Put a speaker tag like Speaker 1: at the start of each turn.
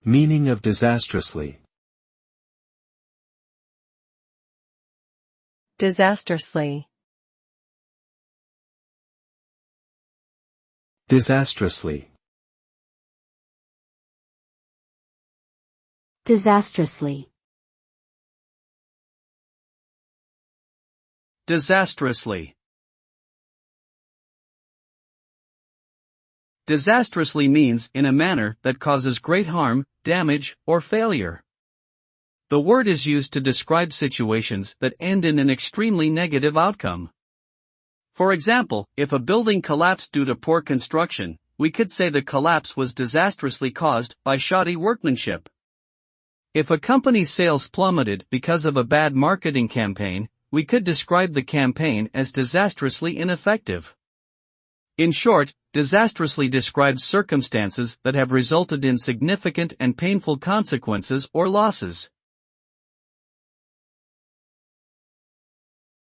Speaker 1: Meaning of disastrously.
Speaker 2: Disastrously.
Speaker 1: Disastrously.
Speaker 3: Disastrously.
Speaker 4: Disastrously. Disastrously means in a manner that causes great harm, damage, or failure. The word is used to describe situations that end in an extremely negative outcome. For example, if a building collapsed due to poor construction, we could say the collapse was disastrously caused by shoddy workmanship. If a company's sales plummeted because of a bad marketing campaign, we could describe the campaign as disastrously ineffective. In short, disastrously describes circumstances that have resulted in significant and painful consequences or losses.